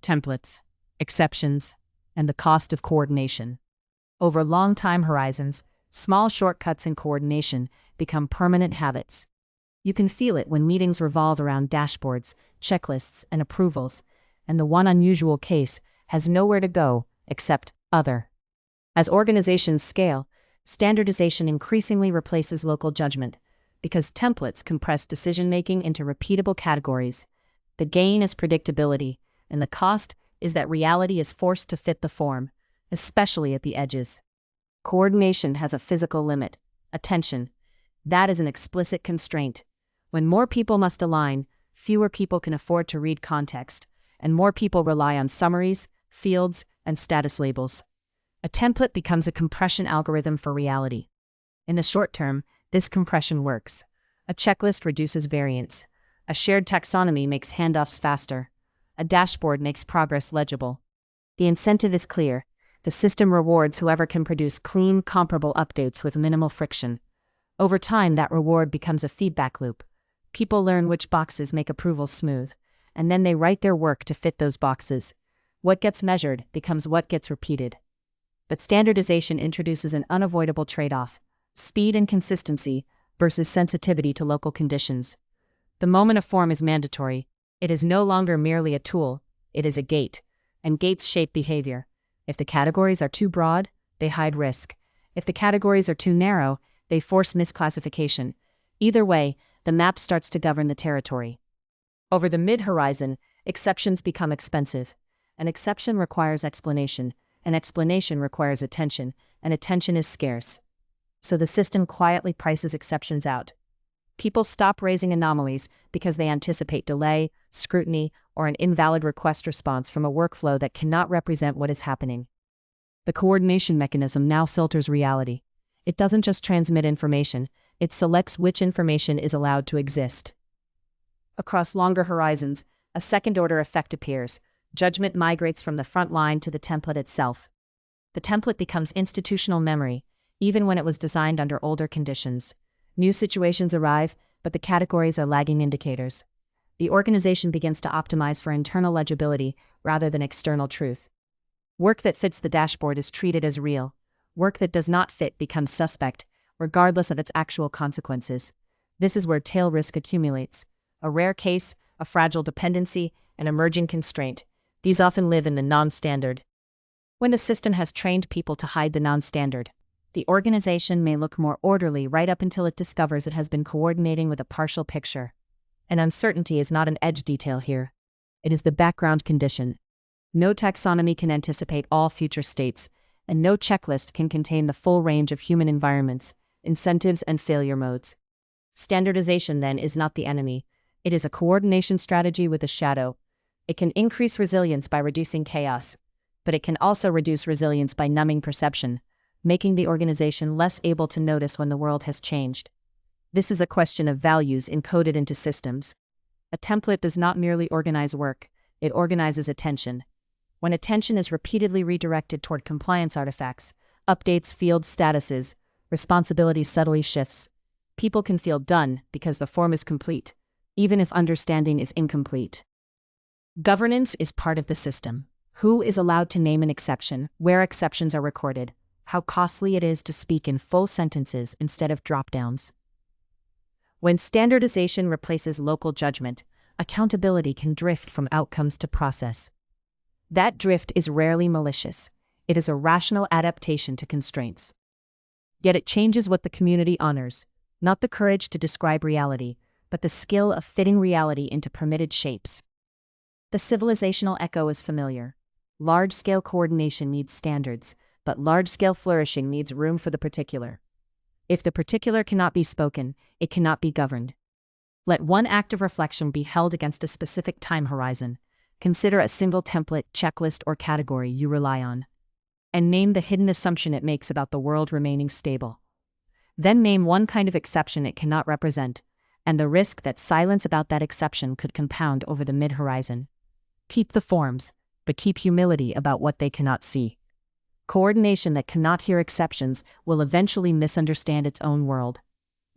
templates, exceptions, and the cost of coordination. Over long time horizons, small shortcuts in coordination become permanent habits. You can feel it when meetings revolve around dashboards, checklists, and approvals, and the one unusual case has nowhere to go except other. As organizations scale, standardization increasingly replaces local judgment, because templates compress decision-making into repeatable categories. The gain is predictability, and the cost is that reality is forced to fit the form, especially at the edges. Coordination has a physical limit, attention. That is an explicit constraint. When more people must align, fewer people can afford to read context, and more people rely on summaries, fields, and status labels. A template becomes a compression algorithm for reality. In the short term, this compression works. A checklist reduces variance. A shared taxonomy makes handoffs faster. A dashboard makes progress legible. The incentive is clear. The system rewards whoever can produce clean, comparable updates with minimal friction. Over time, that reward becomes a feedback loop. People learn which boxes make approvals smooth, and then they write their work to fit those boxes. What gets measured becomes what gets repeated. But standardization introduces an unavoidable trade-off: speed and consistency versus sensitivity to local conditions. The moment a form is mandatory, it is no longer merely a tool, it is a gate, and gates shape behavior. If the categories are too broad, they hide risk. If the categories are too narrow, they force misclassification. Either way, the map starts to govern the territory. Over the mid-horizon, exceptions become expensive. An exception requires explanation, an explanation requires attention, and attention is scarce. So the system quietly prices exceptions out. People stop raising anomalies because they anticipate delay, scrutiny, or an invalid request response from a workflow that cannot represent what is happening. The coordination mechanism now filters reality. It doesn't just transmit information, it selects which information is allowed to exist. Across longer horizons, a second-order effect appears. Judgment migrates from the front line to the template itself. The template becomes institutional memory, even when it was designed under older conditions. New situations arrive, but the categories are lagging indicators. The organization begins to optimize for internal legibility rather than external truth. Work that fits the dashboard is treated as real. Work that does not fit becomes suspect, regardless of its actual consequences. This is where tail risk accumulates. A rare case, a fragile dependency, an emerging constraint. These often live in the non-standard. When the system has trained people to hide the non-standard, the organization may look more orderly right up until it discovers it has been coordinating with a partial picture. And uncertainty is not an edge detail here. It is the background condition. No taxonomy can anticipate all future states, and no checklist can contain the full range of human environments, incentives, and failure modes. Standardization, then, is not the enemy. It is a coordination strategy with a shadow. It can increase resilience by reducing chaos, but it can also reduce resilience by numbing perception, making the organization less able to notice when the world has changed. This is a question of values encoded into systems. A template does not merely organize work, it organizes attention. When attention is repeatedly redirected toward compliance artifacts, updates, field statuses, responsibility subtly shifts. People can feel done because the form is complete, even if understanding is incomplete. Governance is part of the system. Who is allowed to name an exception, where exceptions are recorded, how costly it is to speak in full sentences instead of drop-downs. When standardization replaces local judgment, accountability can drift from outcomes to process. That drift is rarely malicious. It is a rational adaptation to constraints. Yet it changes what the community honors, not the courage to describe reality, but the skill of fitting reality into permitted shapes. The civilizational echo is familiar. Large-scale coordination needs standards, but large-scale flourishing needs room for the particular. If the particular cannot be spoken, it cannot be governed. Let one act of reflection be held against a specific time horizon. Consider a single template, checklist, or category you rely on. And name the hidden assumption it makes about the world remaining stable. Then name one kind of exception it cannot represent, and the risk that silence about that exception could compound over the mid-horizon. Keep the forms, but keep humility about what they cannot see. Coordination that cannot hear exceptions will eventually misunderstand its own world.